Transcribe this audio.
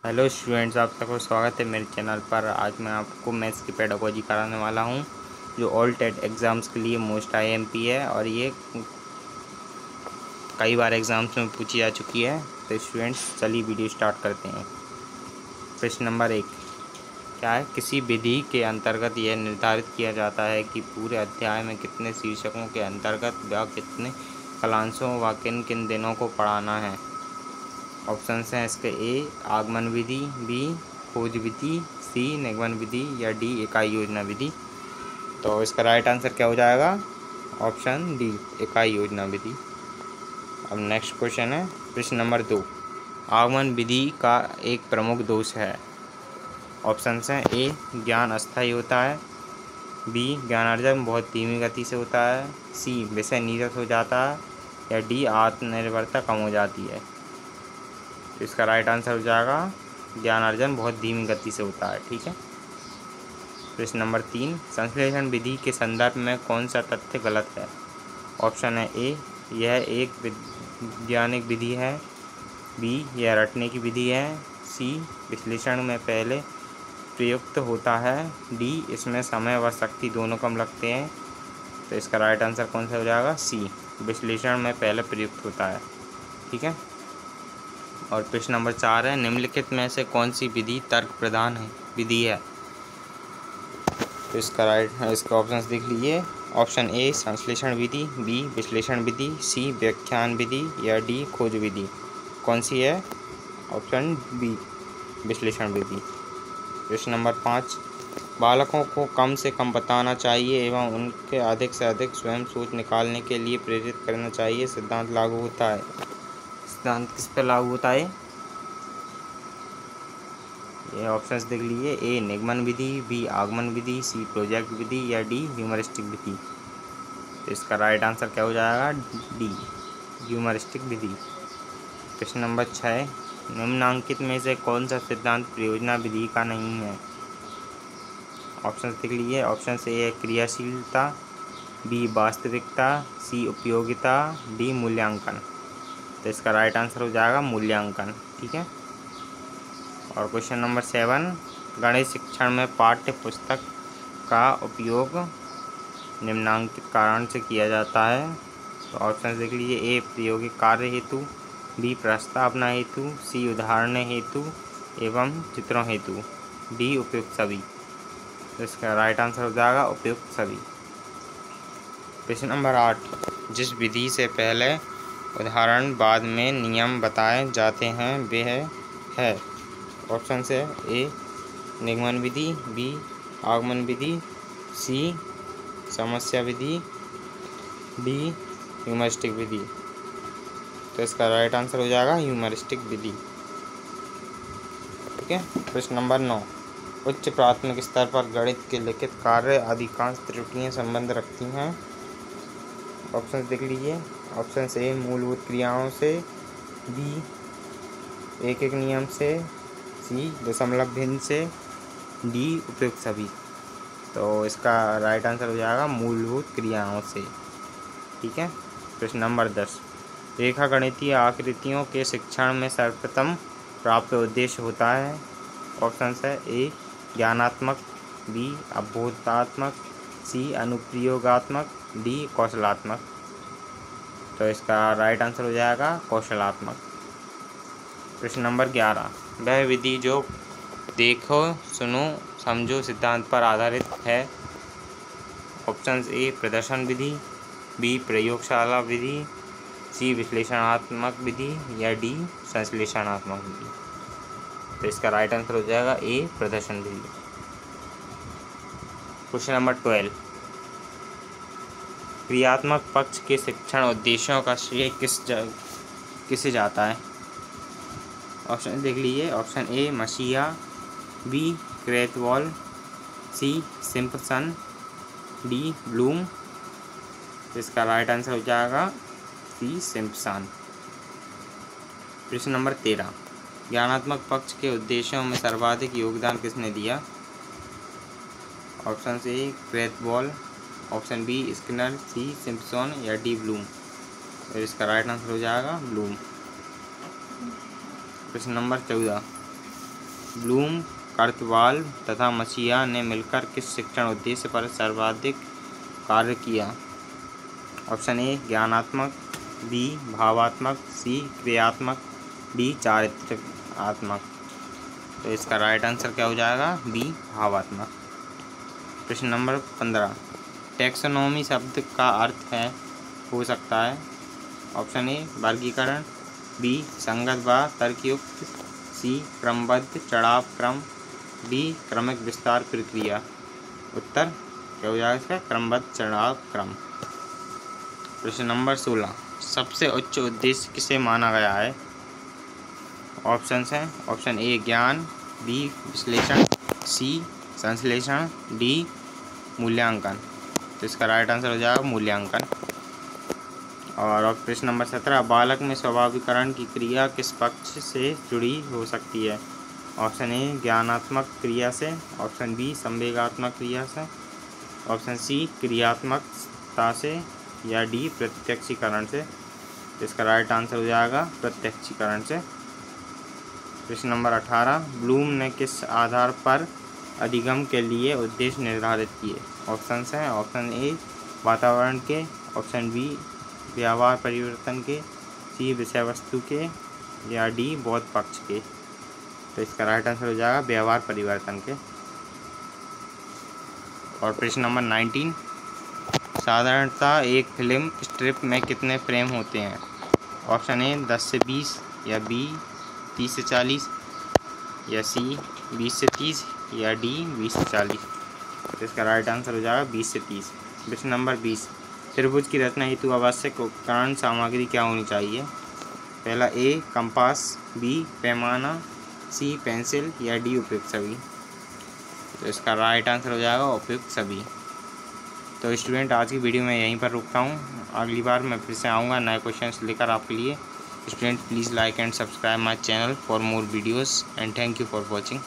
Hello students, आप सबको स्वागत है मेरे चैनल पर। आज मैं आपको मैथ्स की पेडागोजी कराने वाला हूं, जो ऑल टेट एग्ज़ाम्स के लिए मोस्ट आईएमपी है और ये कई बार एग्ज़ाम्स में पूछी जा चुकी है। तो स्टूडेंट्स चलिए वीडियो स्टार्ट करते हैं। प्रश्न नंबर 1 क्या है? किसी विधि के अंतर्गत यह निर्धारित किया जाता है कि पूरे अध्याय में कितने शीर्षकों के अंतर्गत व कितने कलांशों व किन किन दिनों को पढ़ाना है। ऑप्शन हैं इसके: ए आगमन विधि, बी खोज विधि, सी निगमन विधि या डी इकाई योजना विधि। तो इसका राइट आंसर क्या हो जाएगा? ऑप्शन डी इकाई योजना विधि। अब नेक्स्ट क्वेश्चन है प्रश्न नंबर 2। आगमन विधि का एक प्रमुख दोष है। ऑप्शन हैं: ए ज्ञान अस्थायी होता है, बी ज्ञानार्जन बहुत धीमी गति से होता है, सी विषय नीरस हो जाता है या डी आत्मनिर्भरता कम हो जाती है। तो इसका राइट आंसर हो जाएगा ज्ञानार्जन बहुत धीमी गति से होता है। ठीक है। प्रश्न नंबर 3 संश्लेषण विधि के संदर्भ में कौन सा तथ्य गलत है। ऑप्शन है: ए यह एक वैज्ञानिक विधि है, बी यह रटने की विधि है, सी विश्लेषण में पहले प्रयुक्त होता है, डी इसमें समय व शक्ति दोनों कम लगते हैं। तो इसका राइट आंसर कौन सा हो जाएगा? सी विश्लेषण में पहले प्रयुक्त होता है। ठीक है। और प्रश्न नंबर 4 है निम्नलिखित में से कौन सी विधि तर्क प्रधान विधि है। तो इसका ऑप्शन देख लीजिए। ऑप्शन ए संश्लेषण विधि, बी विश्लेषण विधि, सी व्याख्यान विधि या डी खोज विधि। कौन सी है? ऑप्शन बी विश्लेषण विधि। प्रश्न नंबर 5 बालकों को कम से कम बताना चाहिए एवं उनके अधिक से अधिक स्वयं सोच निकालने के लिए प्रेरित करना चाहिए सिद्धांत लागू होता है। सिद्धांत किस पर लागू होता है? ये ऑप्शंस देख लीजिए। ए निगमन विधि, बी आगमन विधि, सी प्रोजेक्ट विधि या डी ह्यूमरिस्टिक विधि। तो इसका राइट आंसर क्या हो जाएगा? डी ह्यूमरिस्टिक विधि। प्रश्न नंबर 6 निम्नांकित में से कौन सा सिद्धांत प्रयोजना विधि का नहीं है। ऑप्शन देख लीजिए। ऑप्शन ए है क्रियाशीलता, बी वास्तविकता, सी उपयोगिता, डी मूल्यांकन। तो इसका राइट आंसर हो जाएगा मूल्यांकन। ठीक है। और क्वेश्चन नंबर 7 गणित शिक्षण में पाठ्य पुस्तक का उपयोग निम्नांकित कारण से किया जाता है। तो ऑप्शन देख लीजिए। ए प्रायोगिक कार्य हेतु, बी प्रस्तावना हेतु, सी उदाहरण हेतु एवं चित्रों हेतु, डी उपयुक्त सभी। तो इसका राइट आंसर हो जाएगा उपयुक्त सभी। प्रश्न नंबर 8 जिस विधि से पहले उदाहरण बाद में नियम बताए जाते हैं वह है। ऑप्शन है: ए निगमन विधि, बी आगमन विधि, सी समस्या विधि, डी ह्यूमरिस्टिक विधि। तो इसका राइट आंसर हो जाएगा ह्यूमरिस्टिक विधि। ठीक है। प्रश्न नंबर 9 उच्च प्राथमिक स्तर पर गणित के लिखित कार्य अधिकांश त्रुटियां संबंध रखती हैं। ऑप्शन देख लीजिए। ऑप्शन ए मूलभूत क्रियाओं से, बी एक एक नियम से, सी दशमलव भिन्न से, डी उपयुक्त सभी। तो इसका राइट आंसर हो जाएगा मूलभूत क्रियाओं से। ठीक है। प्रश्न नंबर 10 रेखा गणितीय आकृतियों के शिक्षण में सर्वप्रथम प्राप्त उद्देश्य होता है। ऑप्शन है: ए ज्ञानात्मक, बी अवबोधात्मक, सी अनुप्रयोगात्मक, डी कौशलात्मक। तो इसका राइट आंसर हो जाएगा कौशलात्मक। प्रश्न नंबर 11 वह विधि जो देखो सुनो समझो सिद्धांत पर आधारित है। ऑप्शन ए प्रदर्शन विधि, बी प्रयोगशाला विधि, सी विश्लेषणात्मक विधि या डी संश्लेषणात्मक विधि। तो इसका राइट आंसर हो जाएगा ए प्रदर्शन विधि। क्वेश्चन नंबर 12 क्रियात्मक पक्ष के शिक्षण उद्देश्यों का श्रेय किसे जाता है। ऑप्शन देख लीजिए। ऑप्शन ए मसीहा, बी क्रेथवॉल, सी सिम्पसन, डी ब्लूम। तो इसका राइट आंसर हो जाएगा सी सिम्पसन। प्रश्न नंबर 13 ज्ञानात्मक पक्ष के उद्देश्यों में सर्वाधिक योगदान किसने दिया। Option A Krathwohl, option B Skinner, C Simpson या डी ब्लूम। तो इसका राइट आंसर हो जाएगा ब्लूम। प्रश्न नंबर 14 ब्लूम, कर्तवाल तथा मसीहा ने मिलकर किस शिक्षण उद्देश्य पर सर्वाधिक कार्य किया? ऑप्शन ए ज्ञानात्मक, बी भावात्मक, सी क्रियात्मक, डी चारित्रिकात्मक। तो इसका राइट आंसर क्या हो जाएगा? बी भावात्मक। प्रश्न नंबर 15, टैक्सोनॉमी शब्द का अर्थ हो सकता है। ऑप्शन ए वर्गीकरण, बी संगत व तर्कयुक्त, सी क्रमबद्ध चढ़ाव क्रम, डी क्रमिक विस्तार प्रक्रिया। उत्तर क्या हो जाएगा इसका? क्रमबद्ध चढ़ाव क्रम। प्रश्न नंबर 16, सबसे उच्च उद्देश्य किसे माना गया है? ऑप्शंस हैं। ऑप्शन ए ज्ञान, बी विश्लेषण, सी संश्लेषण, डी मूल्यांकन। तो इसका राइट आंसर हो जाएगा मूल्यांकन। और प्रश्न नंबर 17, बालक में स्वाभाविकरण की क्रिया किस पक्ष से जुड़ी हो सकती है? ऑप्शन ए ज्ञानात्मक क्रिया से, ऑप्शन बी संवेगात्मक क्रिया से, ऑप्शन सी क्रियात्मकता से, या डी प्रत्यक्षीकरण से। इसका राइट आंसर हो जाएगा प्रत्यक्षीकरण से। प्रश्न नंबर 18, ब्लूम ने किस आधार पर अधिगम के लिए उद्देश्य निर्धारित किए? ऑप्शंस हैं। ऑप्शन ए वातावरण के, ऑप्शन बी व्यवहार परिवर्तन के, सी विषय वस्तु के, या डी बौद्ध पक्ष के। तो इसका राइट आंसर हो जाएगा व्यवहार परिवर्तन के। और प्रश्न नंबर 19, साधारणतः एक फिल्म स्ट्रिप में कितने फ्रेम होते हैं? ऑप्शन ए 10 से 20, या बी 30 से 40, या सी 20 से 30, या डी 20 से 40। तो इसका राइट आंसर हो जाएगा 20 से 30। प्रश्न नंबर 20, त्रिभुज की रचना हेतु आवश्यक उपकरण सामग्री क्या होनी चाहिए? पहला ए कंपास, बी पैमाना, सी पेंसिल, या डी उपयुक्त सभी। तो इसका राइट आंसर हो जाएगा उपयुक्त सभी। तो स्टूडेंट आज की वीडियो में यहीं पर रुकता हूँ। अगली बार मैं फिर से आऊँगा नए क्वेश्चंस लेकर आपके लिए। Student please like and subscribe my channel for more videos and thank you for watching.